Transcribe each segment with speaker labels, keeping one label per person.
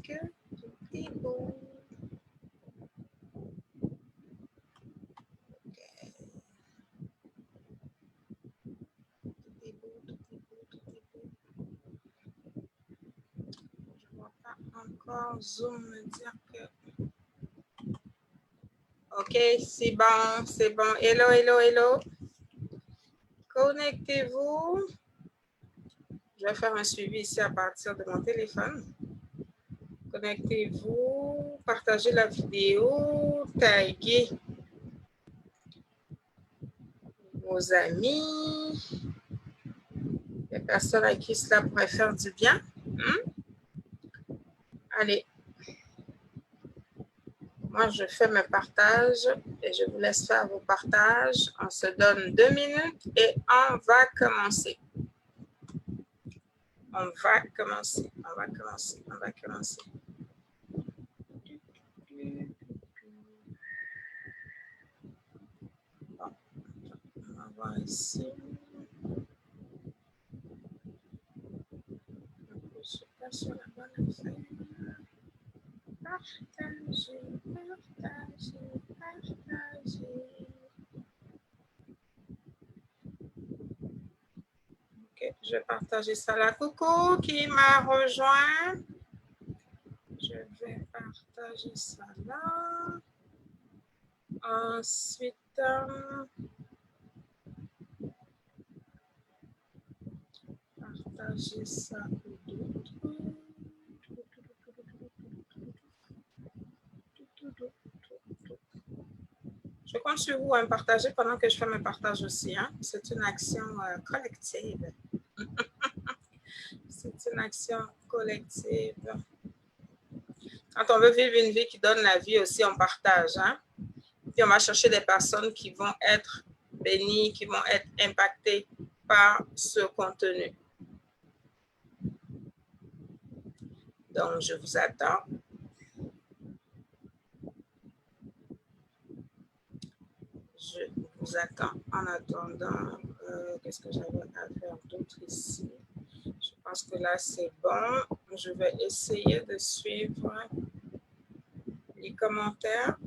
Speaker 1: que tout est beau. Encore Zoom me dire que... OK, c'est bon, c'est bon. Hello, hello, hello. Connectez-vous. Je vais faire un suivi ici à partir de mon téléphone. Connectez-vous, partagez la vidéo, taguez vos amis, les personnes à qui cela pourrait faire du bien. Allez. Moi, je fais mes partages et je vous laisse faire vos partages. On se donne 2 minutes et on va commencer. On va commencer. On va commencer. On va commencer. Bon, on va voir ici. Je ne suis pas sur la bonne affaire. Partager, partager, partager. Ok, je vais partager ça là. Coucou, qui m'a rejoint? Je vais partager ça là. Ensuite, partager ça aux d'autres. Je compte sur vous à partager pendant que je fais mes partages aussi. Hein? C'est une action collective. C'est une action collective. Quand on veut vivre une vie qui donne la vie aussi, on partage. Hein? Puis on va chercher des personnes qui vont être bénies, qui vont être impactées par ce contenu. Donc, je vous attends. Je vous attends. En attendant, qu'est-ce que j'avais à faire d'autre ici? Je pense que là, c'est bon. Je vais essayer de suivre les commentaires.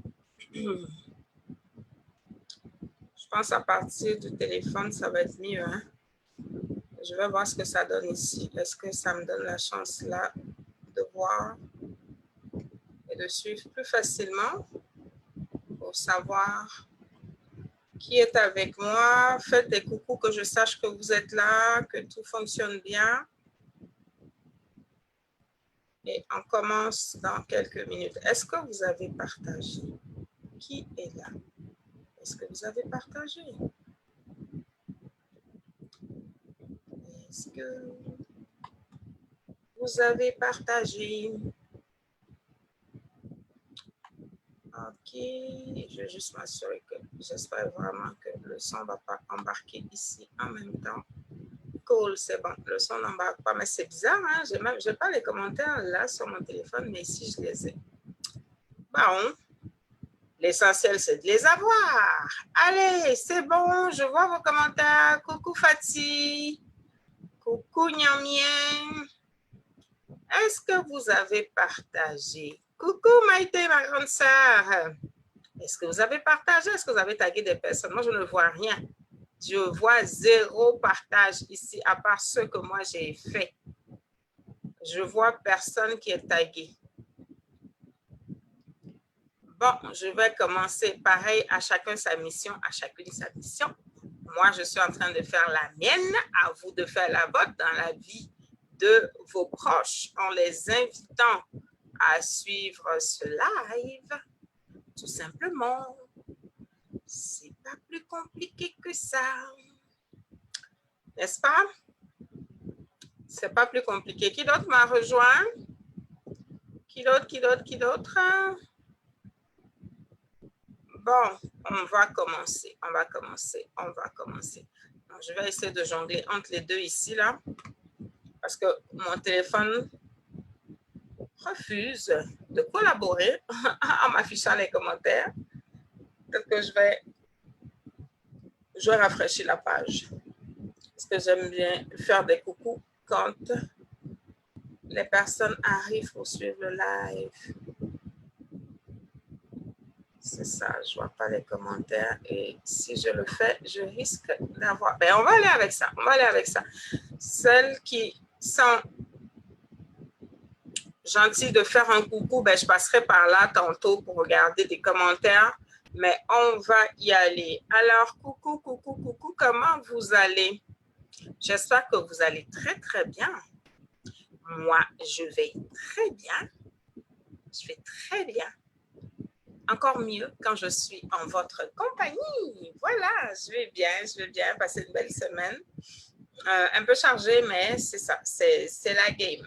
Speaker 1: Je pense à partir du téléphone, ça va être mieux. Hein? Je vais voir ce que ça donne ici. Est-ce que ça me donne la chance là de voir et de suivre plus facilement pour savoir qui est avec moi? Faites des coucous que je sache que vous êtes là, que tout fonctionne bien. Et on commence dans quelques minutes. Est-ce que vous avez partagé? Qui est là? Est-ce que vous avez partagé? Est-ce que vous avez partagé? OK. Je vais juste m'assurer que j'espère vraiment que le son ne va pas embarquer ici en même temps. Cool, c'est bon. Le son n'embarque pas, mais c'est bizarre, hein? Je n'ai pas les commentaires là sur mon téléphone, mais ici, je les ai. Bon. L'essentiel, c'est de les avoir. Allez, c'est bon, je vois vos commentaires. Coucou Fatih. Coucou Nyamien. Est-ce que vous avez partagé? Coucou Maïté, ma grande sœur. Est-ce que vous avez partagé? Est-ce que vous avez tagué des personnes? Moi, je ne vois rien. Je vois 0 partage ici, à part ce que moi j'ai fait. Je vois personne qui est tagué. Bon, je vais commencer pareil, à chacun sa mission, à chacune sa mission. Moi, je suis en train de faire la mienne, à vous de faire la vôtre dans la vie de vos proches, en les invitant à suivre ce live, tout simplement. C'est pas plus compliqué que ça. N'est-ce pas? C'est pas plus compliqué. Qui d'autre m'a rejoint? Qui d'autre, qui d'autre, qui d'autre? Bon, on va commencer, on va commencer, on va commencer. Donc, je vais essayer de jongler entre les deux ici, là, parce que mon téléphone refuse de collaborer en m'affichant les commentaires. Peut-être que je vais rafraîchir la page. Parce que j'aime bien faire des coucous quand les personnes arrivent pour suivre le live. C'est ça, je vois pas les commentaires et si je le fais, je risque d'avoir... Ben, on va aller avec ça, on va aller avec ça. Celles qui sont gentilles de faire un coucou, ben, je passerai par là tantôt pour regarder des commentaires, mais on va y aller. Alors, coucou, coucou, coucou, comment vous allez? J'espère que vous allez très, très bien. Moi, je vais très bien. Je vais très bien. Encore mieux quand je suis en votre compagnie. Voilà, je vais bien passer une belle semaine. Un peu chargée, mais c'est ça, c'est la game.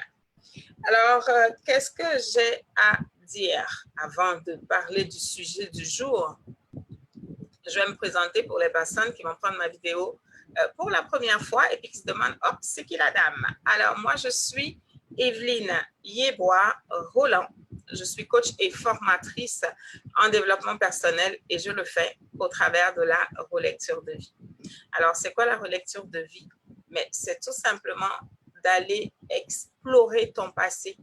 Speaker 1: Alors, qu'est-ce que j'ai à dire avant de parler du sujet du jour? Je vais me présenter pour les personnes qui vont prendre ma vidéo pour la première fois et puis qui se demandent, oh, c'est qui la dame? Alors, moi, je suis Evelyne Yebois-Roland. Je suis coach et formatrice en développement personnel et je le fais au travers de la relecture de vie. Alors, c'est quoi la relecture de vie? Mais c'est tout simplement d'aller explorer ton passé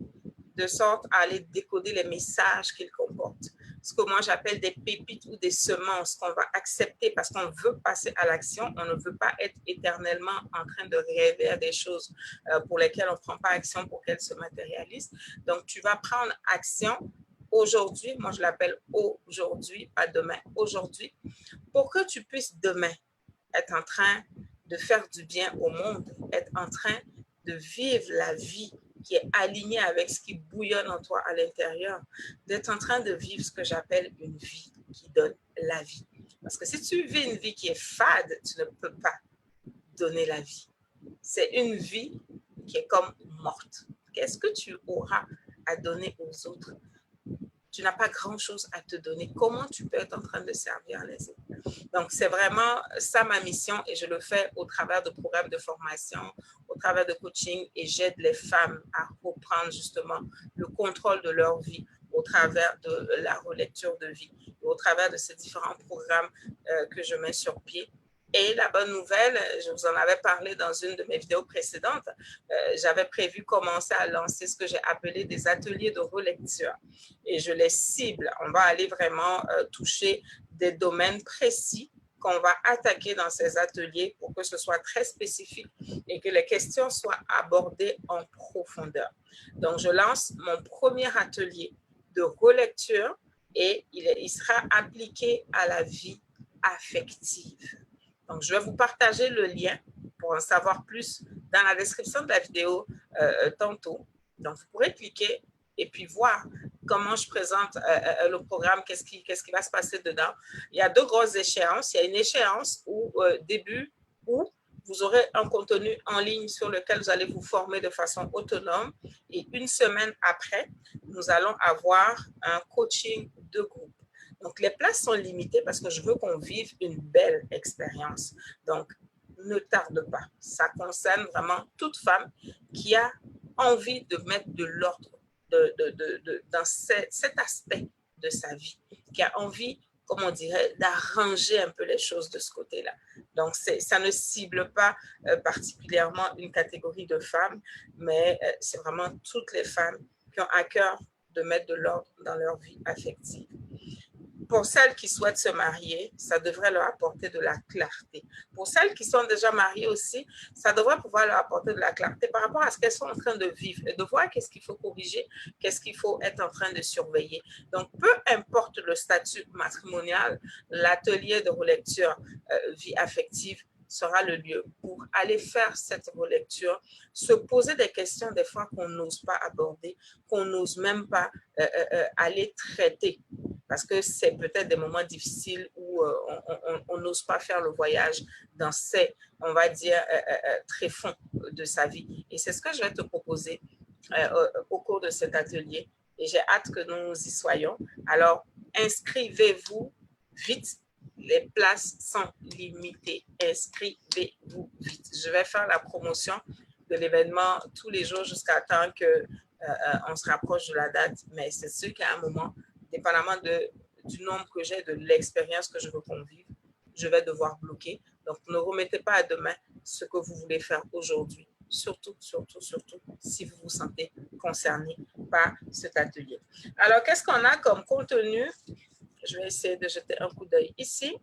Speaker 1: de sorte à aller décoder les messages qu'il comporte. Ce que moi j'appelle des pépites ou des semences qu'on va accepter parce qu'on veut passer à l'action. On ne veut pas être éternellement en train de rêver à des choses pour lesquelles on ne prend pas action pour qu'elles se matérialisent. Donc, tu vas prendre action aujourd'hui. Moi, je l'appelle aujourd'hui, pas demain, aujourd'hui, pour que tu puisses demain être en train de faire du bien au monde, être en train de vivre la vie qui est alignée avec ce qui bouillonne en toi à l'intérieur, d'être en train de vivre ce que j'appelle une vie qui donne la vie. Parce que si tu vis une vie qui est fade, tu ne peux pas donner la vie. C'est une vie qui est comme morte. Qu'est-ce que tu auras à donner aux autres? Tu n'as pas grand-chose à te donner. Comment tu peux être en train de servir les autres? Donc, c'est vraiment ça ma mission et je le fais au travers de programmes de formation, au travers de coaching et j'aide les femmes à reprendre justement le contrôle de leur vie au travers de la relecture de vie, au travers de ces différents programmes que je mets sur pied. Et la bonne nouvelle, je vous en avais parlé dans une de mes vidéos précédentes, j'avais prévu commencer à lancer ce que j'ai appelé des ateliers de relecture. Et je les cible. On va aller vraiment toucher des domaines précis qu'on va attaquer dans ces ateliers pour que ce soit très spécifique et que les questions soient abordées en profondeur. Donc, je lance mon premier atelier de relecture et il sera appliqué à la vie affective. Donc, je vais vous partager le lien pour en savoir plus dans la description de la vidéo tantôt. Donc, vous pourrez cliquer et puis voir comment je présente le programme, qu'est-ce qui va se passer dedans. Il y a deux grosses échéances. Il y a une échéance où début août, vous aurez un contenu en ligne sur lequel vous allez vous former de façon autonome. Et une semaine après, nous allons avoir un coaching de groupe. Donc, les places sont limitées parce que je veux qu'on vive une belle expérience. Donc, ne tarde pas. Ça concerne vraiment toute femme qui a envie de mettre de l'ordre dans cet aspect de sa vie, qui a envie, comme on dirait, d'arranger un peu les choses de ce côté-là. Donc, ça ne cible pas particulièrement une catégorie de femmes, mais c'est vraiment toutes les femmes qui ont à cœur de mettre de l'ordre dans leur vie affective. Pour celles qui souhaitent se marier, ça devrait leur apporter de la clarté. Pour celles qui sont déjà mariées aussi, ça devrait pouvoir leur apporter de la clarté par rapport à ce qu'elles sont en train de vivre et de voir qu'est-ce qu'il faut corriger, qu'est-ce qu'il faut être en train de surveiller. Donc, peu importe le statut matrimonial, l'atelier de relecture vie affective sera le lieu pour aller faire cette relecture, se poser des questions des fois qu'on n'ose pas aborder, qu'on n'ose même pas aller traiter. Parce que c'est peut-être des moments difficiles où on n'ose pas faire le voyage dans ces, on va dire, tréfonds de sa vie. Et c'est ce que je vais te proposer au cours de cet atelier. Et j'ai hâte que nous y soyons. Alors, inscrivez-vous vite. Les places sont limitées. Inscrivez-vous vite. Je vais faire la promotion de l'événement tous les jours jusqu'à temps qu'on se rapproche de la date. Mais c'est sûr qu'à un moment, dépendamment du nombre que j'ai, de l'expérience que je veux qu'on vive, je vais devoir bloquer. Donc, ne remettez pas à demain ce que vous voulez faire aujourd'hui. surtout, surtout, surtout, si vous vous sentez concerné par cet atelier. Alors, qu'est-ce qu'on a comme contenu? Je vais essayer de jeter un coup d'œil ici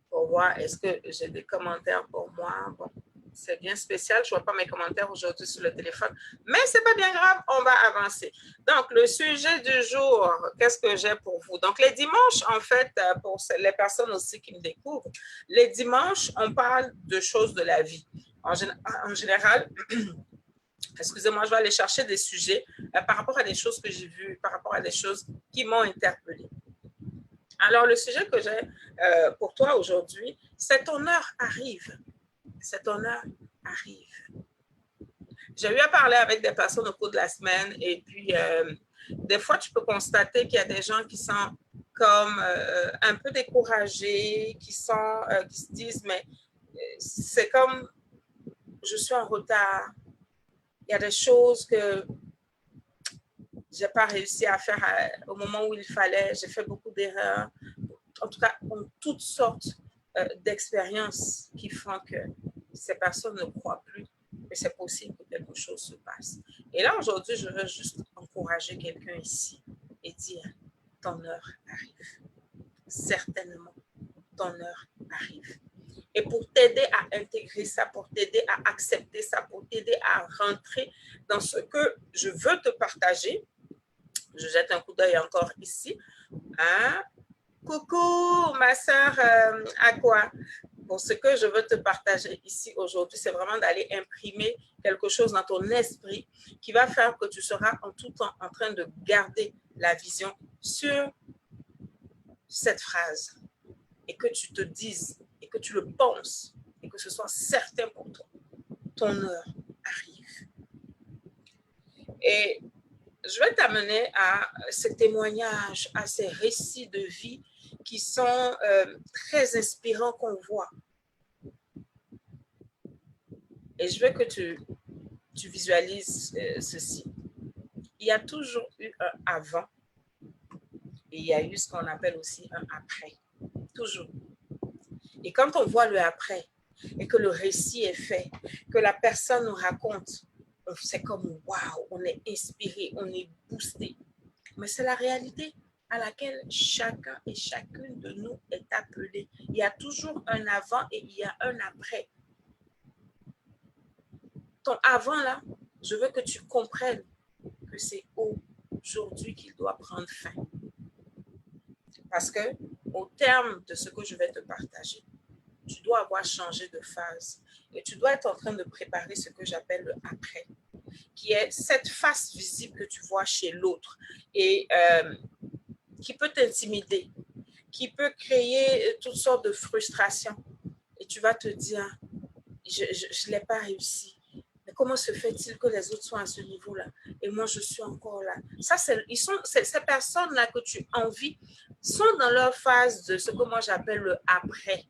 Speaker 1: pour voir est-ce que j'ai des commentaires pour moi. Bon, c'est bien spécial. Je ne vois pas mes commentaires aujourd'hui sur le téléphone, mais ce n'est pas bien grave, on va avancer. Donc, le sujet du jour, qu'est-ce que j'ai pour vous? Donc, les dimanches, en fait, pour les personnes aussi qui me découvrent, les dimanches, on parle de choses de la vie. En général, excusez-moi, je vais aller chercher des sujets par rapport à des choses que j'ai vues, par rapport à des choses qui m'ont interpellée. Alors, le sujet que j'ai pour toi aujourd'hui, cet honneur arrive. Cet honneur arrive. J'ai eu à parler avec des personnes au cours de la semaine et puis des fois, tu peux constater qu'il y a des gens qui sont comme un peu découragés, qui se disent, mais c'est comme, je suis en retard. Il y a des choses que je n'ai pas réussi à faire au moment où il fallait. J'ai fait beaucoup d'erreurs. En tout cas, toutes sortes d'expériences qui font que ces personnes ne croient plus que c'est possible que quelque chose se passe. Et là, aujourd'hui, je veux juste encourager quelqu'un ici et dire, ton heure arrive. Certainement, ton heure arrive. Et pour t'aider à intégrer ça, pour t'aider à accepter ça, pour t'aider à rentrer dans ce que je veux te partager, je jette un coup d'œil encore ici. Hein? Coucou, ma sœur Aqua. Bon, ce que je veux te partager ici aujourd'hui, c'est vraiment d'aller imprimer quelque chose dans ton esprit qui va faire que tu seras en tout temps en train de garder la vision sur cette phrase et que tu te dises et que tu le penses et que ce soit certain pour toi. Ton heure arrive. Et je vais t'amener à ces témoignages, à ces récits de vie qui sont très inspirants qu'on voit. Et je veux que tu visualises ceci. Il y a toujours eu un avant et il y a eu ce qu'on appelle aussi un après. Toujours. Et quand on voit le après et que le récit est fait, que la personne nous raconte, c'est comme waouh, on est inspiré, on est boosté. Mais c'est la réalité à laquelle chacun et chacune de nous est appelé. Il y a toujours un avant et il y a un après. Ton avant là, je veux que tu comprennes que c'est aujourd'hui qu'il doit prendre fin. Parce que au terme de ce que je vais te partager, tu dois avoir changé de phase et tu dois être en train de préparer ce que j'appelle le après, qui est cette face visible que tu vois chez l'autre et qui peut t'intimider, qui peut créer toutes sortes de frustrations. Et tu vas te dire, je ne l'ai pas réussi. Mais comment se fait-il que les autres soient à ce niveau-là et moi, je suis encore là? Ça, ces personnes-là que tu envies sont dans leur phase de ce que moi, j'appelle le après.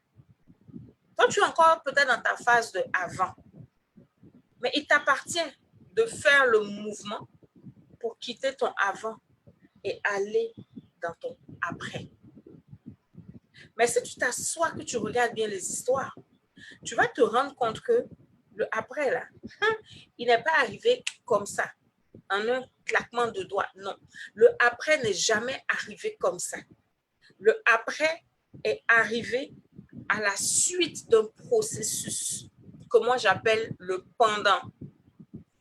Speaker 1: Toi, tu es encore peut-être dans ta phase de avant. Mais il t'appartient de faire le mouvement pour quitter ton avant et aller dans ton après. Mais si tu t'assois, que tu regardes bien les histoires, tu vas te rendre compte que le après, là, il n'est pas arrivé comme ça, en un claquement de doigts. Non, le après n'est jamais arrivé comme ça. Le après est arrivé à la suite d'un processus que moi j'appelle le pendant,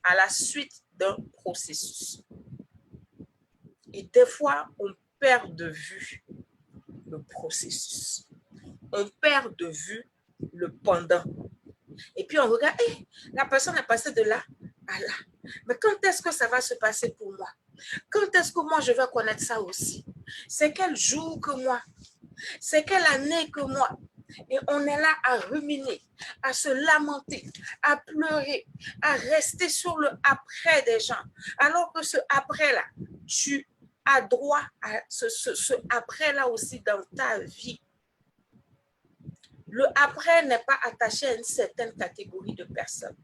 Speaker 1: à la suite d'un processus. Et des fois, on perd de vue le processus. On perd de vue le pendant. Et puis on regarde, hey, la personne est passée de là à là. Mais quand est-ce que ça va se passer pour moi? Quand est-ce que moi je vais connaître ça aussi? C'est quel jour que moi? C'est quelle année que moi? Et on est là à ruminer, à se lamenter, à pleurer, à rester sur le après des gens. Alors que ce après-là, tu as droit à ce après-là aussi dans ta vie. Le après n'est pas attaché à une certaine catégorie de personnes.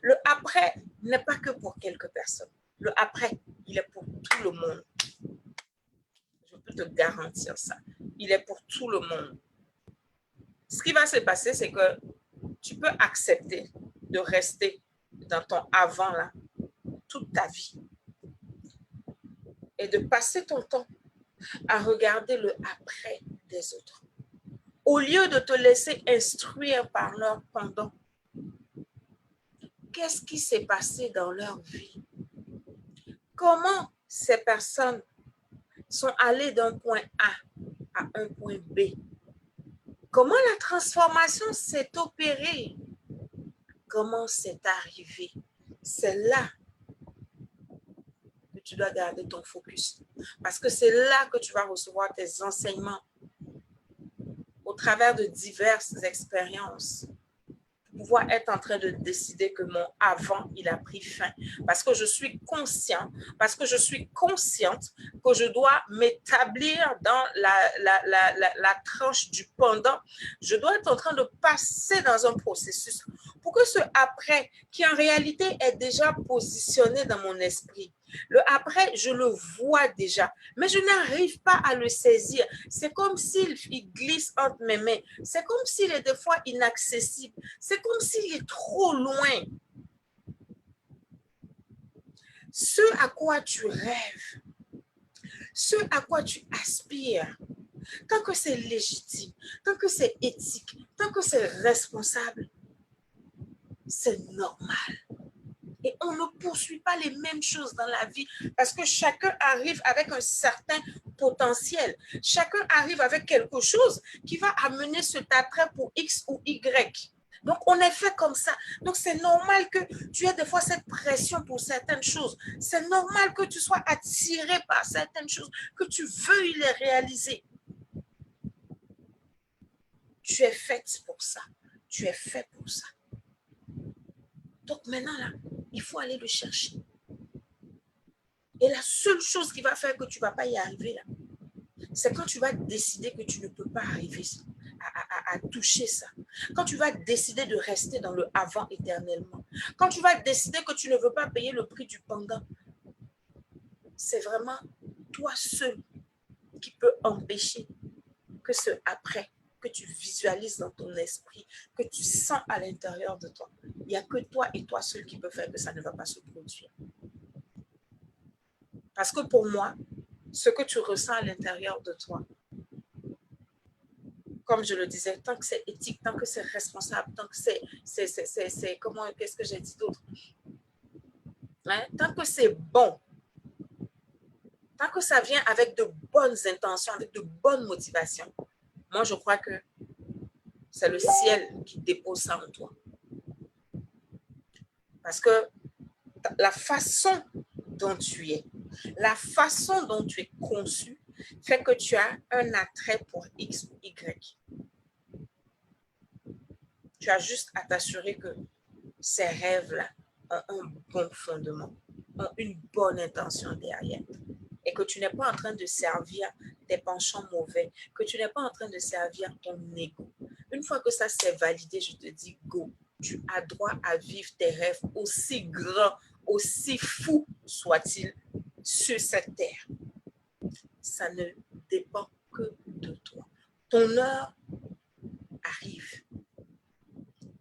Speaker 1: Le après n'est pas que pour quelques personnes. Le après, il est pour tout le monde. Je peux te garantir ça. Il est pour tout le monde. Ce qui va se passer, c'est que tu peux accepter de rester dans ton avant là toute ta vie et de passer ton temps à regarder le après des autres. Au lieu de te laisser instruire par leur pendant, qu'est-ce qui s'est passé dans leur vie? Comment ces personnes sont allées d'un point A à un point B? Comment la transformation s'est opérée? Comment c'est arrivé? C'est là que tu dois garder ton focus. Parce que c'est là que tu vas recevoir tes enseignements au travers de diverses expériences. Pouvoir être en train de décider que mon avant, il a pris fin. Parce que je suis conscient, parce que je suis consciente que je dois m'établir dans la tranche du pendant. Je dois être en train de passer dans un processus pour que ce après, qui en réalité est déjà positionné dans mon esprit, le après, je le vois déjà, mais je n'arrive pas à le saisir. C'est comme s'il glisse entre mes mains. C'est comme s'il est des fois inaccessible. C'est comme s'il est trop loin. Ce à quoi tu rêves, ce à quoi tu aspires, tant que c'est légitime, tant que c'est éthique, tant que c'est responsable, c'est normal. Et on ne poursuit pas les mêmes choses dans la vie parce que chacun arrive avec un certain potentiel. Chacun arrive avec quelque chose qui va amener cet attrait pour X ou Y. Donc, on est fait comme ça. Donc, c'est normal que tu aies des fois cette pression pour certaines choses. C'est normal que tu sois attiré par certaines choses, que tu veuilles les réaliser. Tu es faite pour ça. Tu es fait pour ça. Donc, maintenant, là, il faut aller le chercher. Et la seule chose qui va faire que tu ne vas pas y arriver, là, c'est quand tu vas décider que tu ne peux pas arriver à toucher ça. Quand tu vas décider de rester dans le avant éternellement. Quand tu vas décider que tu ne veux pas payer le prix du pendant. C'est vraiment toi seul qui peut empêcher que ce après, que tu visualises dans ton esprit, que tu sens à l'intérieur de toi. Il n'y a que toi et toi seul qui peut faire que ça ne va pas se produire. Parce que pour moi, ce que tu ressens à l'intérieur de toi, comme je le disais, tant que c'est éthique, tant que c'est responsable, tant que c'est comment, qu'est-ce que j'ai dit d'autre? Hein? Tant que c'est bon, tant que ça vient avec de bonnes intentions, avec de bonnes motivations, moi, je crois que c'est le ciel qui dépose ça en toi. Parce que la façon dont tu es, la façon dont tu es conçu, fait que tu as un attrait pour X ou Y. Tu as juste à t'assurer que ces rêves-là ont un bon fondement, ont une bonne intention derrière. Et que tu n'es pas en train de servir tes penchants mauvais, que tu n'es pas en train de servir ton ego. Une fois que ça s'est validé, je te dis go. Tu as droit à vivre tes rêves aussi grands, aussi fous soient-ils sur cette terre. Ça ne dépend que de toi. Ton heure arrive,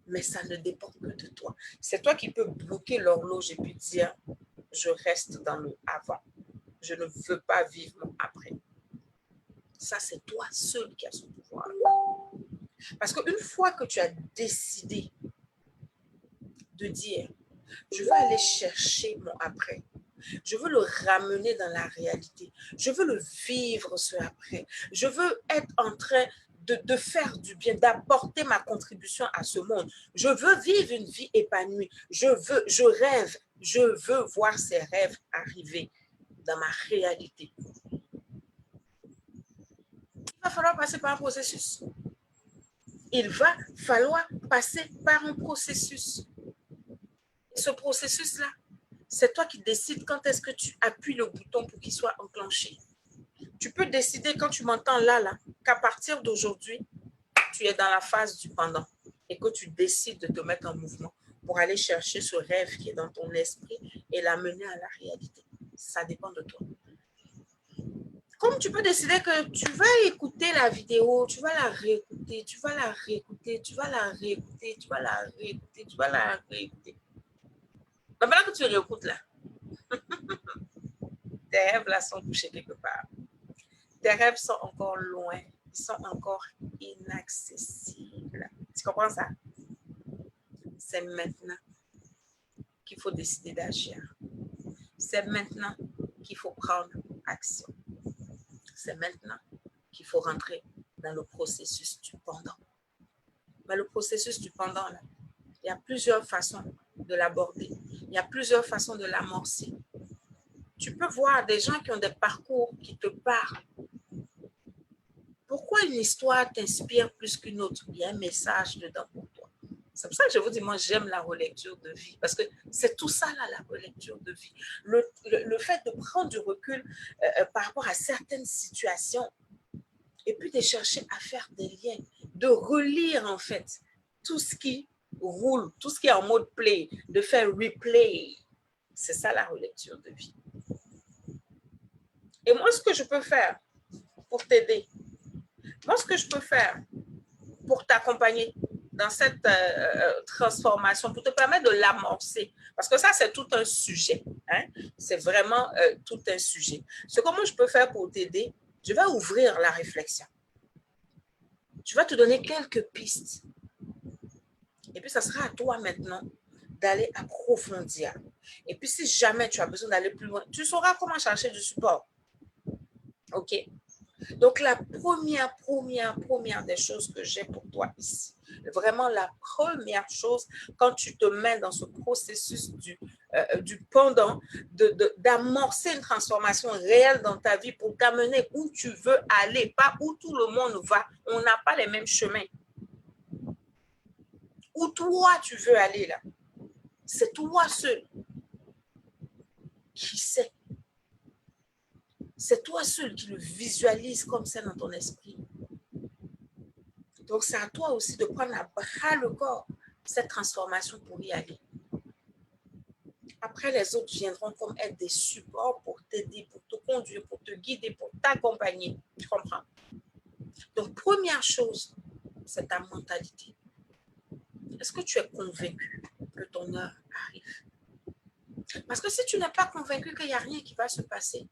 Speaker 1: mais ça ne dépend que de toi. C'est toi qui peux bloquer l'horloge et puis dire, je reste dans le avant. Je ne veux pas vivre mon après. Ça, c'est toi seul qui as ce pouvoir. Parce qu'une fois que tu as décidé de dire, je veux aller chercher mon après, je veux le ramener dans la réalité, je veux le vivre ce après, je veux être en train de faire du bien, d'apporter ma contribution à ce monde. Je veux vivre une vie épanouie. Je rêve, je veux voir ces rêves arriver dans ma réalité. Il va falloir passer par un processus. Il va falloir passer par un processus. Et ce processus-là, c'est toi qui décides quand est-ce que tu appuies le bouton pour qu'il soit enclenché. Tu peux décider quand tu m'entends là, qu'à partir d'aujourd'hui, tu es dans la phase du pendant et que tu décides de te mettre en mouvement pour aller chercher ce rêve qui est dans ton esprit et l'amener à la réalité. Ça dépend de toi. Comme tu peux décider que tu vas écouter la vidéo, tu vas la réécouter, réécouter, tu vas la réécouter, tu vas la réécouter, tu vas la réécouter. Maintenant que tu réécoutes là, tes rêves là sont couchés quelque part. Tes rêves sont encore loin, ils sont encore inaccessibles. Tu comprends ça? C'est maintenant qu'il faut décider d'agir. C'est maintenant qu'il faut prendre action. C'est maintenant qu'il faut rentrer dans le processus du pendant. Mais le processus du pendant, là, il y a plusieurs façons de l'aborder. Il y a plusieurs façons de l'amorcer. Tu peux voir des gens qui ont des parcours qui te parlent. Pourquoi une histoire t'inspire plus qu'une autre? Il y a un message dedans pour toi. C'est pour ça que je vous dis, moi, j'aime la relecture de vie. Parce que c'est tout ça, là, la relecture de vie. Le fait de prendre du recul par rapport à certaines situations et puis de chercher à faire des liens, de relire, en fait, tout ce qui roule, tout ce qui est en mode play, de faire replay. C'est ça, la relecture de vie. Et moi, ce que je peux faire pour t'aider, moi, ce que je peux faire pour t'accompagner dans cette transformation, pour te permettre de l'amorcer, parce que ça, c'est tout un sujet. Hein? C'est vraiment tout un sujet. Ce que moi, je peux faire pour t'aider, je vais ouvrir la réflexion. Je vais te donner quelques pistes. Et puis, ça sera à toi maintenant d'aller approfondir. Et puis, si jamais tu as besoin d'aller plus loin, tu sauras comment chercher du support. OK? Donc, la première des choses que j'ai pour toi ici, vraiment la première chose, quand tu te mets dans ce processus du pendant, d'amorcer une transformation réelle dans ta vie pour t'amener où tu veux aller, pas où tout le monde va. On n'a pas les mêmes chemins. Où toi, tu veux aller là. C'est toi seul qui sais. C'est toi seul qui le visualise comme ça dans ton esprit. Donc, c'est à toi aussi de prendre à bras le corps cette transformation pour y aller. Après, les autres viendront comme être des supports pour t'aider, pour te conduire, pour te guider, pour t'accompagner. Tu comprends? Donc, première chose, c'est ta mentalité. Est-ce que tu es convaincu que ton heure arrive? Parce que si tu n'es pas convaincu qu'il n'y a rien qui va se passer,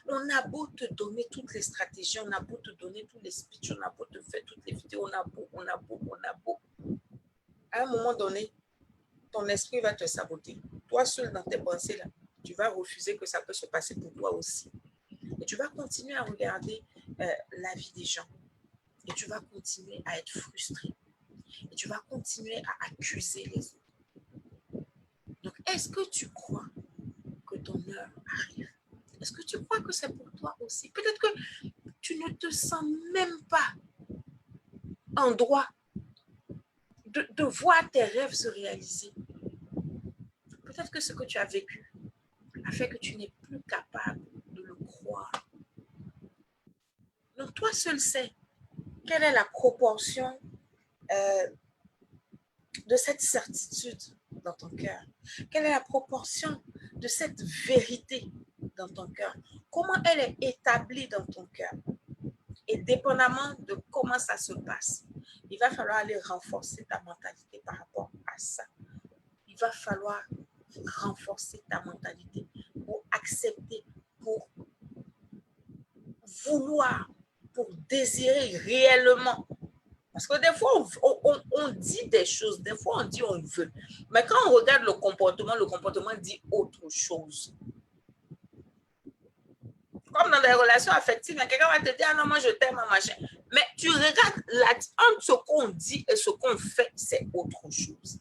Speaker 1: on a beau te donner toutes les stratégies, on a beau te donner tous les speeches, on a beau te faire toutes les vidéos, on a beau. À un moment donné, ton esprit va te saboter. Toi seul dans tes pensées, là, tu vas refuser que ça peut se passer pour toi aussi. Et tu vas continuer à regarder la vie des gens. Et tu vas continuer à être frustré. Et tu vas continuer à accuser les autres. Donc, est-ce que tu crois que ton heure arrive? Est-ce que tu crois que c'est pour toi aussi? Peut-être que tu ne te sens même pas en droit de voir tes rêves se réaliser. Peut-être que ce que tu as vécu a fait que tu n'es plus capable de le croire. Donc, toi seul sais quelle est la proportion de cette certitude dans ton cœur. Quelle est la proportion de cette vérité dans ton cœur? Comment elle est établie dans ton cœur? Et dépendamment de comment ça se passe, il va falloir aller renforcer ta mentalité par rapport à ça. Il va falloir renforcer ta mentalité pour accepter, pour vouloir, pour désirer réellement. Parce que des fois, on dit des choses, des fois on dit on veut. Mais quand on regarde le comportement dit autre chose. Comme dans des relations affectives, quelqu'un va te dire, ah non, moi je t'aime, machin. Mais tu regardes entre ce qu'on dit et ce qu'on fait, c'est autre chose.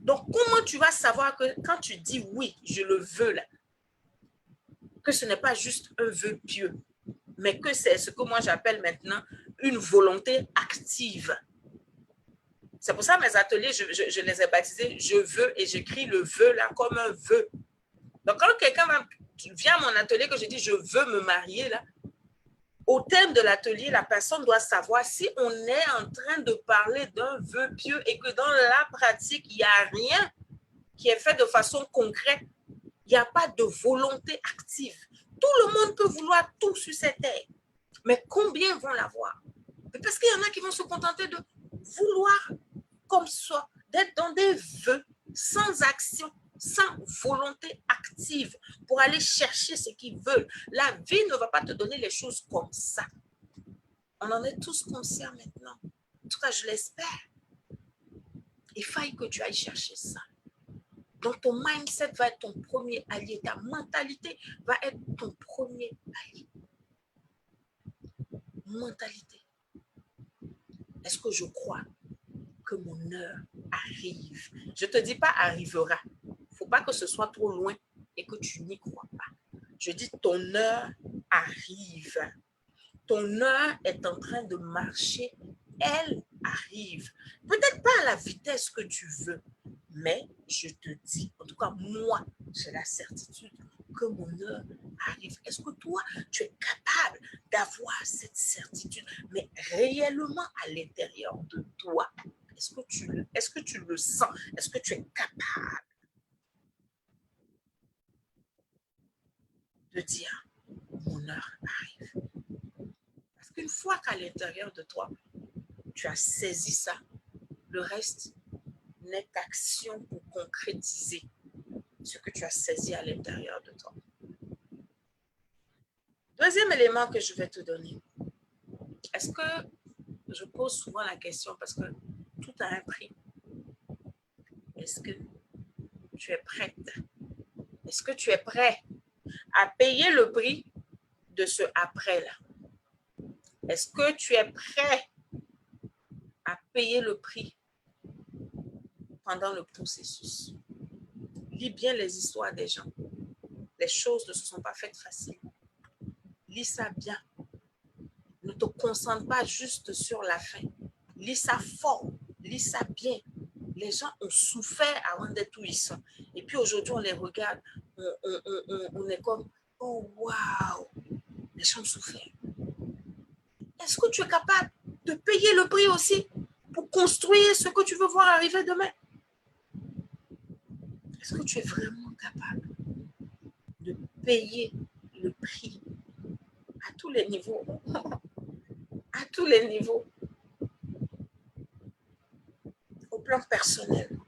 Speaker 1: Donc, comment tu vas savoir que quand tu dis oui, je le veux là, que ce n'est pas juste un vœu pieux, mais que c'est ce que moi j'appelle maintenant une volonté active. C'est pour ça mes ateliers, je les ai baptisés « Je veux » et j'écris le vœu là comme un vœu. Donc, quand quelqu'un vient à mon atelier, que je dis « Je veux me marier » là, au thème de l'atelier, la personne doit savoir si on est en train de parler d'un vœu pieux et que dans la pratique, il n'y a rien qui est fait de façon concrète. Il n'y a pas de volonté active. Tout le monde peut vouloir tout sur cette terre. Mais combien vont l'avoir? Parce qu'il y en a qui vont se contenter de vouloir comme ça, d'être dans des vœux sans action, sans volonté active pour aller chercher ce qu'ils veulent. La vie ne va pas te donner les choses comme ça. On en est tous conscients maintenant. En tout cas, je l'espère. Il faille que tu ailles chercher ça. Donc, ton mindset va être ton premier allié. Ta mentalité va être ton premier allié. Mentalité. Est-ce que je crois que mon heure arrive? Je ne te dis pas arrivera. Il ne faut pas que ce soit trop loin et que tu n'y crois pas. Je dis ton heure arrive. Ton heure est en train de marcher. Elle arrive. Peut-être pas à la vitesse que tu veux, mais je te dis, en tout cas moi, j'ai la certitude que mon heure arrive. Est-ce que toi, tu es capable d'avoir cette certitude, mais réellement à l'intérieur de toi? Est-ce que tu le sens? Est-ce que tu es capable de dire, mon heure arrive? Parce qu'une fois qu'à l'intérieur de toi, tu as saisi ça, le reste n'est qu'action pour concrétiser ce que tu as saisi à l'intérieur de toi. Deuxième élément que je vais te donner. Est-ce que, je pose souvent la question parce que tout a un prix. Est-ce que tu es prête? Est-ce que tu es prêt à payer le prix de ce après-là? Est-ce que tu es prêt à payer le prix pendant le processus? Lis bien les histoires des gens. Les choses ne se sont pas faites facilement. Lis ça bien. Ne te concentre pas juste sur la fin. Lis ça fort. Lis ça bien. Les gens ont souffert avant d'être où ils sont. Et puis aujourd'hui, on les regarde. On est comme, oh waouh, les gens ont souffert. Est-ce que tu es capable de payer le prix aussi pour construire ce que tu veux voir arriver demain? Est-ce que tu es vraiment capable de payer le prix à tous les niveaux? À tous les niveaux. Au plan personnel,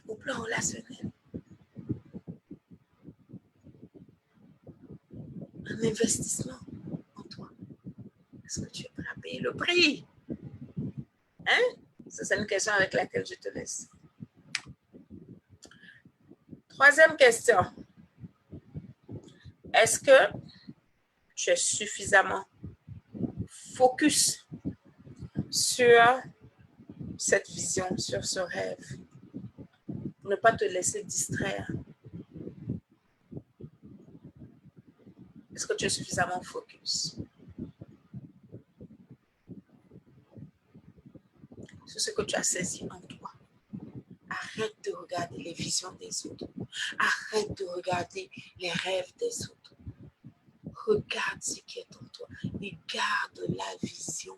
Speaker 1: au plan relationnel. Un investissement en toi. Est-ce que tu es prêt à payer le prix? Hein? C'est une question avec laquelle je te laisse. Troisième question. Est-ce que tu es suffisamment focus sur cette vision, sur ce rêve, pour ne pas te laisser distraire? Est-ce que tu es suffisamment focus sur ce que tu as saisi en toi? Arrête de regarder les visions des autres. Arrête de regarder les rêves des autres. Regarde ce qui est en toi et garde la vision.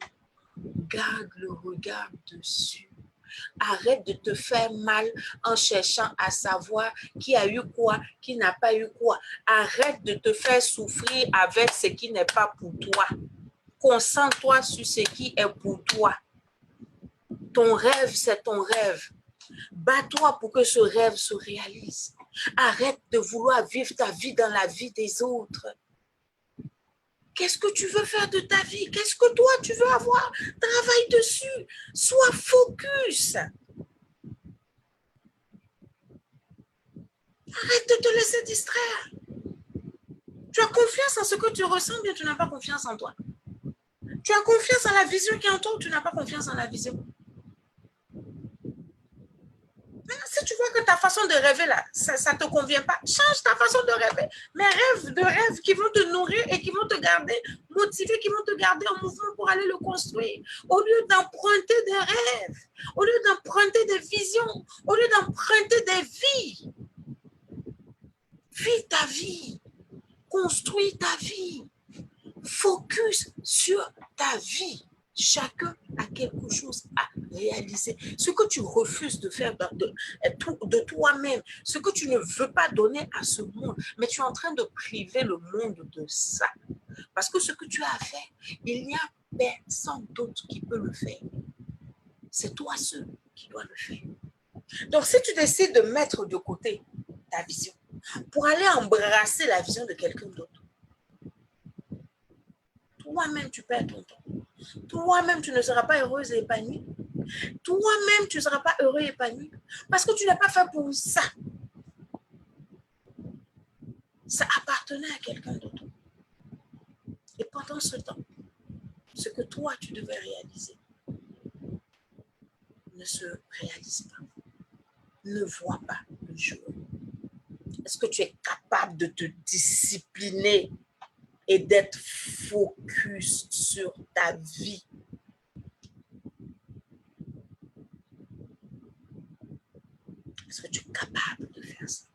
Speaker 1: Garde le regard dessus. Arrête de te faire mal en cherchant à savoir qui a eu quoi, qui n'a pas eu quoi. Arrête de te faire souffrir avec ce qui n'est pas pour toi. Concentre-toi sur ce qui est pour toi. Ton rêve, c'est ton rêve. Bats-toi pour que ce rêve se réalise. Arrête de vouloir vivre ta vie dans la vie des autres. Qu'est-ce que tu veux faire de ta vie? Qu'est-ce que toi, tu veux avoir? Travaille dessus. Sois focus. Arrête de te laisser distraire. Tu as confiance en ce que tu ressens, bien tu n'as pas confiance en toi. Tu as confiance en la vision qui est en toi ou tu n'as pas confiance en la vision. Si tu vois que ta façon de rêver, là, ça ne te convient pas, change ta façon de rêver. Mais rêve de rêves qui vont te nourrir et qui vont te garder motivé, qui vont te garder en mouvement pour aller le construire. Au lieu d'emprunter des rêves, au lieu d'emprunter des visions, au lieu d'emprunter des vies, vis ta vie, construis ta vie, focus sur ta vie. Chacun a quelque chose à réaliser. Ce que tu refuses de faire de toi-même, ce que tu ne veux pas donner à ce monde, mais tu es en train de priver le monde de ça. Parce que ce que tu as à faire, il n'y a personne d'autre qui peut le faire. C'est toi seul qui dois le faire. Donc, si tu décides de mettre de côté ta vision pour aller embrasser la vision de quelqu'un d'autre, toi-même, tu perds ton temps. Toi-même, tu ne seras pas heureuse et épanouie. Toi-même, tu ne seras pas heureux et épanoui parce que tu n'as pas fait pour ça. Ça appartenait à quelqu'un d'autre. Et pendant ce temps, ce que toi, tu devais réaliser ne se réalise pas, ne voit pas le jour. Est-ce que tu es capable de te discipliner et d'être focus sur ta vie? Est-ce que tu es capable de faire ça?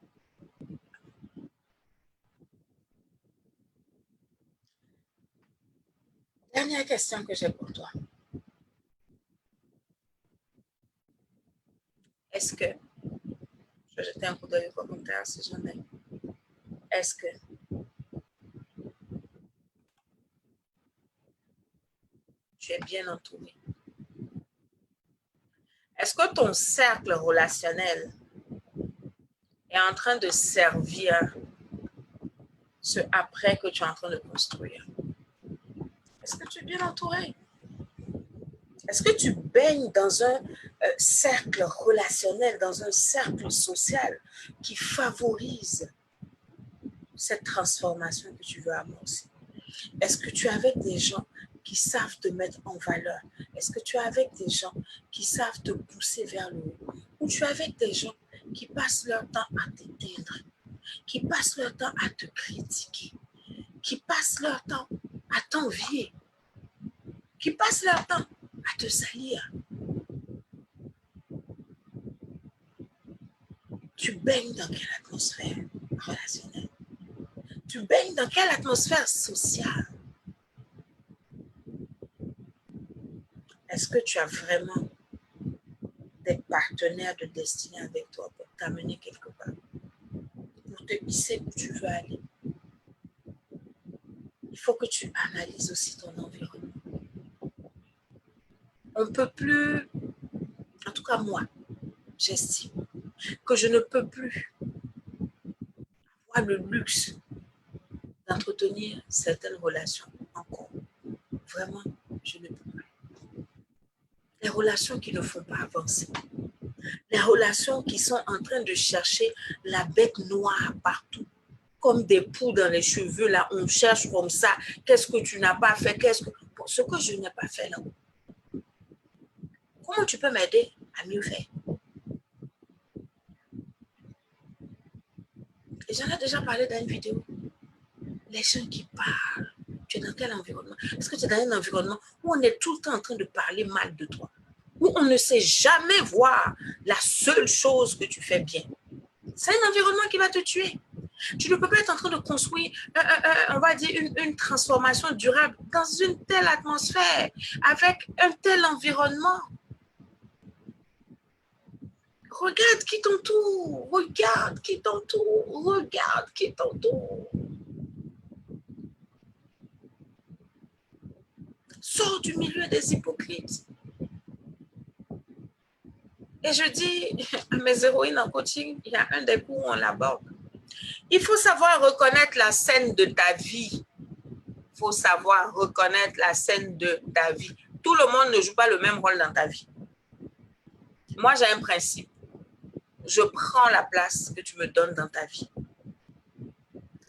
Speaker 1: Dernière question que j'ai pour toi. Est-ce que, je vais jeter un coup d'œil aux commentaires si j'en ai. Est-ce que tu es bien entouré? Est-ce que ton cercle relationnel est en train de servir ce après que tu es en train de construire? Est-ce que tu es bien entouré? Est-ce que tu baignes dans un cercle relationnel, dans un cercle social qui favorise cette transformation que tu veux amorcer? Est-ce que tu es avec des gens qui savent te mettre en valeur? Est-ce que tu es avec des gens qui savent te pousser vers le haut? Ou tu es avec des gens qui passent leur temps à t'éteindre, qui passent leur temps à te critiquer, qui passent leur temps à t'envier, qui passent leur temps à te salir? Tu baignes dans quelle atmosphère relationnelle? Tu baignes dans quelle atmosphère sociale? Est-ce que tu as vraiment des partenaires de destinée avec toi pour t'amener quelque part, pour te hisser où tu veux aller? Il faut que tu analyses aussi ton environnement. On ne peut plus, en tout cas moi, j'estime que je ne peux plus avoir le luxe d'entretenir certaines relations encore. Vraiment, je ne peux plus. Les relations qui ne font pas avancer. Les relations qui sont en train de chercher la bête noire partout. Comme des poux dans les cheveux, là, on cherche comme ça. Qu'est-ce que tu n'as pas fait? Ce que je n'ai pas fait là. Comment tu peux m'aider à mieux faire? Et j'en ai déjà parlé dans une vidéo. Les gens qui parlent, tu es dans quel environnement? Est-ce que tu es dans un environnement où on est tout le temps en train de parler mal de toi? Où on ne sait jamais voir la seule chose que tu fais bien? C'est un environnement qui va te tuer. Tu ne peux pas être en train de construire, on va dire, une transformation durable dans une telle atmosphère, avec un tel environnement. Regarde qui t'entoure, regarde qui t'entoure, regarde qui t'entoure. Sors du milieu des hypocrites. Et je dis à mes héroïnes en coaching, il y a un des cours où on l'aborde. Il faut savoir reconnaître la scène de ta vie. Il faut savoir reconnaître la scène de ta vie. Tout le monde ne joue pas le même rôle dans ta vie. Moi, j'ai un principe. Je prends la place que tu me donnes dans ta vie.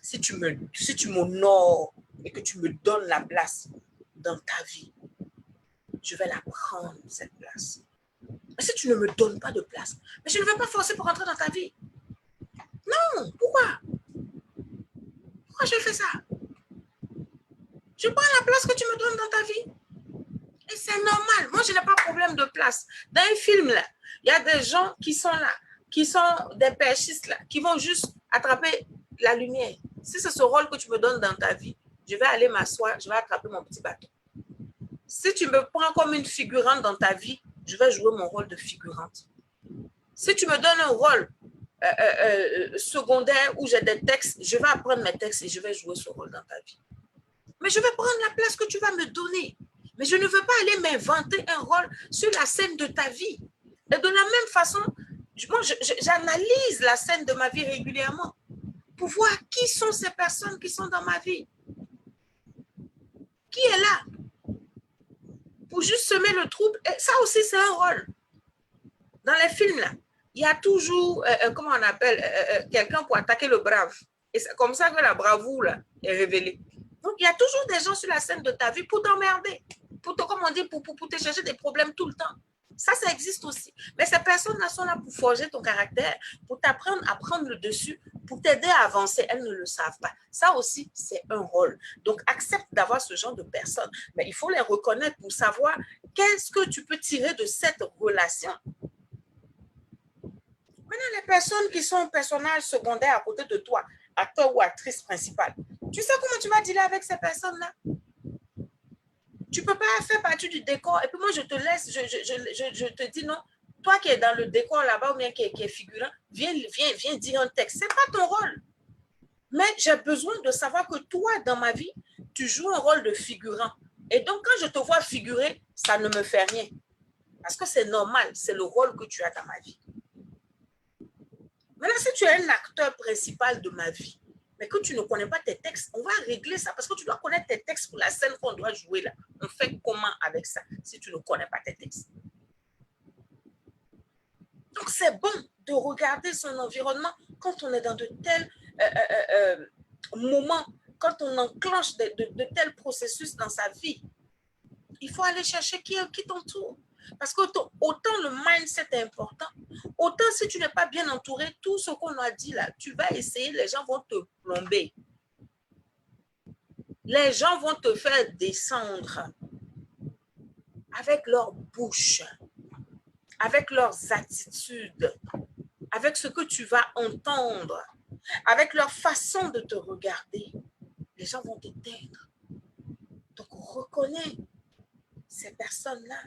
Speaker 1: Si tu m'honores et que tu me donnes la place dans ta vie, je vais la prendre, cette place. Mais si tu ne me donnes pas de place, mais je ne vais pas forcer pour rentrer dans ta vie. Non, pourquoi? Pourquoi je fais ça? Je prends la place que tu me donnes dans ta vie. Et c'est normal. Moi, je n'ai pas de problème de place. Dans un film, là, il y a des gens qui sont là, qui sont des pêchistes, là, qui vont juste attraper la lumière. Si c'est ce rôle que tu me donnes dans ta vie, je vais aller m'asseoir, je vais attraper mon petit bateau. Si tu me prends comme une figurante dans ta vie, je vais jouer mon rôle de figurante. Si tu me donnes un rôle secondaire où j'ai des textes, je vais apprendre mes textes et je vais jouer ce rôle dans ta vie. Mais je vais prendre la place que tu vas me donner. Mais je ne veux pas aller m'inventer un rôle sur la scène de ta vie. Et de la même façon, moi, j'analyse la scène de ma vie régulièrement pour voir qui sont ces personnes qui sont dans ma vie. Qui est là pour juste semer le trouble. Et ça aussi, c'est un rôle. Dans les films, là, il y a toujours, comment on appelle, quelqu'un pour attaquer le brave. Et c'est comme ça que la bravoure là, est révélée. Donc, il y a toujours des gens sur la scène de ta vie pour t'emmerder, comme on dit, pour te chercher des problèmes tout le temps. Ça existe aussi. Mais ces personnes-là sont là pour forger ton caractère, pour t'apprendre à prendre le dessus, pour t'aider à avancer. Elles ne le savent pas. Ça aussi, c'est un rôle. Donc, accepte d'avoir ce genre de personnes. Mais il faut les reconnaître pour savoir qu'est-ce que tu peux tirer de cette relation. Maintenant, les personnes qui sont personnages secondaires à côté de toi, acteur ou actrice principale, tu sais comment tu vas dealer avec ces personnes-là? Tu ne peux pas faire partie du décor. Et puis moi, je te laisse, je te dis non. Toi qui es dans le décor là-bas ou bien qui est figurant, viens dire un texte. Ce n'est pas ton rôle. Mais j'ai besoin de savoir que toi, dans ma vie, tu joues un rôle de figurant. Et donc, quand je te vois figurer, ça ne me fait rien. Parce que c'est normal, c'est le rôle que tu as dans ma vie. Maintenant, si tu es un acteur principal de ma vie, mais que tu ne connais pas tes textes, on va régler ça parce que tu dois connaître tes textes pour la scène qu'on doit jouer là. On fait comment avec ça si tu ne connais pas tes textes? Donc, c'est bon de regarder son environnement quand on est dans de tels moments, quand on enclenche de tels processus dans sa vie. Il faut aller chercher qui t'entoure. Parce que autant le mindset est important, autant si tu n'es pas bien entouré, tout ce qu'on a dit là, tu vas essayer, les gens vont te plomber. Les gens vont te faire descendre avec leur bouche, avec leurs attitudes, avec ce que tu vas entendre, avec leur façon de te regarder. Les gens vont t'éteindre. Donc, reconnais ces personnes-là.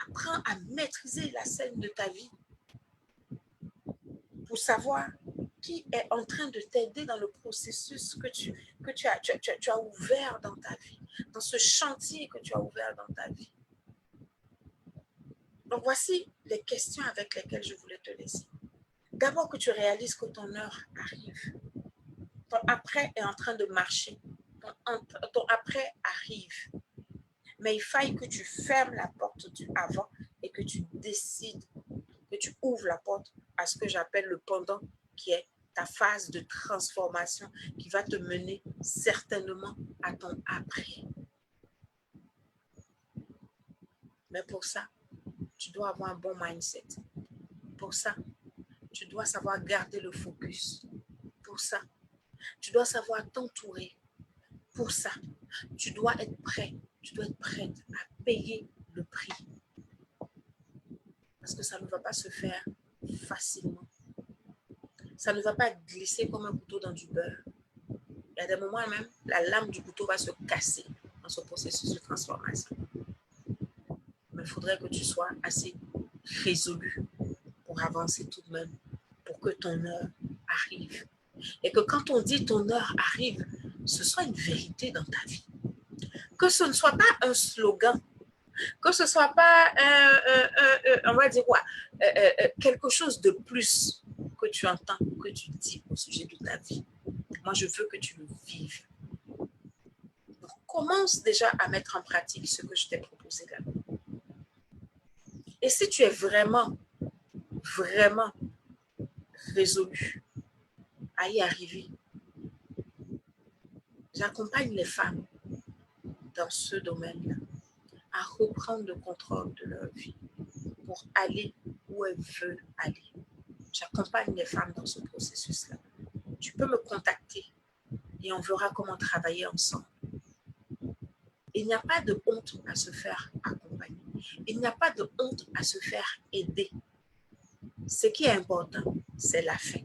Speaker 1: Apprends à maîtriser la scène de ta vie pour savoir qui est en train de t'aider dans le processus que tu as ouvert dans ta vie, dans ce chantier que tu as ouvert dans ta vie. Donc, voici les questions avec lesquelles je voulais te laisser. D'abord que tu réalises que ton heure arrive. Ton après est en train de marcher. Ton après arrive. Mais il faille que tu fermes la porte du avant et que tu décides, que tu ouvres la porte à ce que j'appelle le pendant, qui est ta phase de transformation qui va te mener certainement à ton après. Mais pour ça, tu dois avoir un bon mindset. Pour ça, tu dois savoir garder le focus. Pour ça, tu dois savoir t'entourer. Pour ça, tu dois être prêt. Tu dois être prête à payer le prix. Parce que ça ne va pas se faire facilement. Ça ne va pas glisser comme un couteau dans du beurre. Il y a des moments même, la lame du couteau va se casser dans ce processus de transformation. Mais il faudrait que tu sois assez résolu pour avancer tout de même, pour que ton heure arrive. Et que quand on dit ton heure arrive, ce soit une vérité dans ta vie. Que ce ne soit pas un slogan, que ce ne soit pas, on va dire quoi, quelque chose de plus que tu entends, que tu dis au sujet de ta vie. Moi, je veux que tu le vives. Donc, commence déjà à mettre en pratique ce que je t'ai proposé là. Et si tu es vraiment résolu à y arriver, j'accompagne les femmes dans ce domaine-là à reprendre le contrôle de leur vie pour aller où elles veulent aller. J'accompagne les femmes dans ce processus-là. Tu peux me contacter et on verra comment travailler ensemble. Il n'y a pas de honte à se faire accompagner. Il n'y a pas de honte à se faire aider. Ce qui est important, c'est la fin.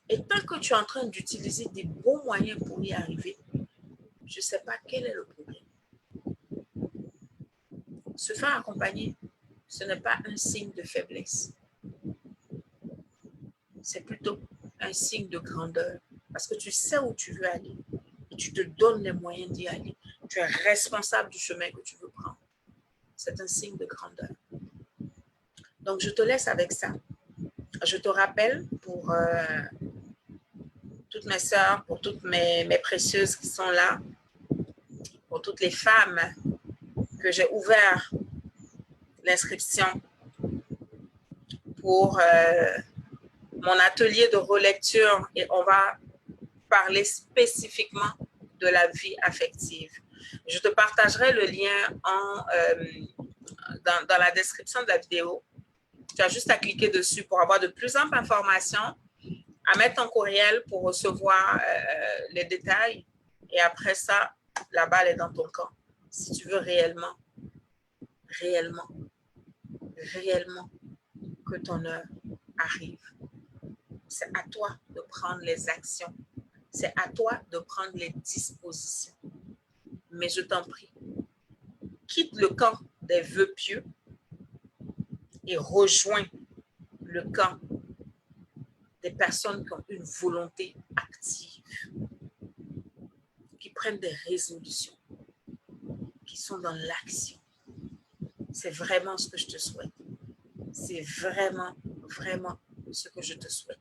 Speaker 1: Et tant que tu es en train d'utiliser des bons moyens pour y arriver, je ne sais pas quel est le problème. Se faire accompagner, ce n'est pas un signe de faiblesse. C'est plutôt un signe de grandeur. Parce que tu sais où tu veux aller et Tu te donnes les moyens d'y aller. Tu es responsable du chemin que tu veux prendre. C'est un signe de grandeur. Donc, je te laisse avec ça. Je te rappelle pour toutes mes sœurs, pour toutes mes précieuses qui sont là, pour toutes les femmes que j'ai ouvert l'inscription pour mon atelier de relecture et on va parler spécifiquement de la vie affective. Je te partagerai le lien dans la description de la vidéo. Tu as juste à cliquer dessus pour avoir de plus amples informations, à mettre ton courriel pour recevoir les détails. Et après ça, la balle est dans ton camp. Si tu veux réellement que ton heure arrive, c'est à toi de prendre les actions. C'est à toi de prendre les dispositions. Mais je t'en prie, quitte le camp des vœux pieux et rejoins le camp des personnes qui ont une volonté active, qui prennent des résolutions, qui sont dans l'action. C'est vraiment ce que je te souhaite. C'est vraiment ce que je te souhaite.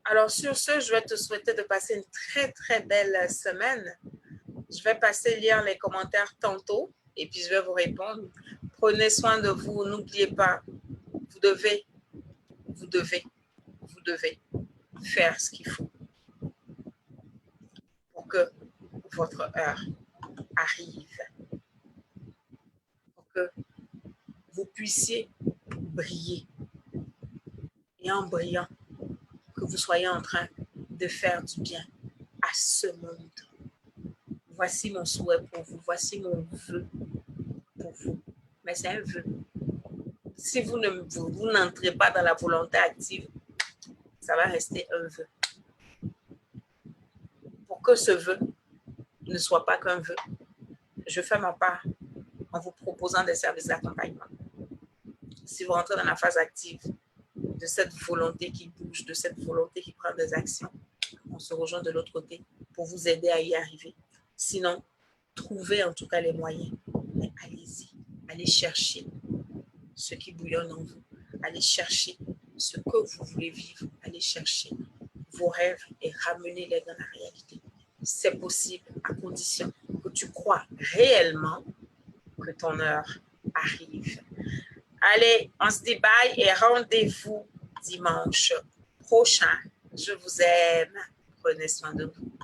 Speaker 1: Alors sur ce, je vais te souhaiter de passer une très, très belle semaine. Je vais passer lire les commentaires tantôt et puis je vais vous répondre. Prenez soin de vous. N'oubliez pas, vous devez faire ce qu'il faut pour que votre heure arrive. Pour que vous puissiez briller. Et en brillant, que vous soyez en train de faire du bien à ce monde. Voici mon souhait pour vous. Voici mon vœu pour vous. Mais c'est un vœu. Si vous n'entrez pas dans la volonté active, ça va rester un vœu. Pour que ce vœu ne soit pas qu'un vœu, je fais ma part en vous proposant des services d'accompagnement. Si vous rentrez dans la phase active de cette volonté qui bouge, de cette volonté qui prend des actions, on se rejoint de l'autre côté pour vous aider à y arriver. Sinon, trouvez en tout cas les moyens. Mais allez-y, allez chercher ce qui bouillonne en vous. Allez chercher ce que vous voulez vivre. Allez chercher vos rêves et ramenez-les dans la réalité. C'est possible à condition que tu crois réellement que ton heure arrive. Allez, on se dit bye et rendez-vous dimanche prochain. Je vous aime. Prenez soin de vous.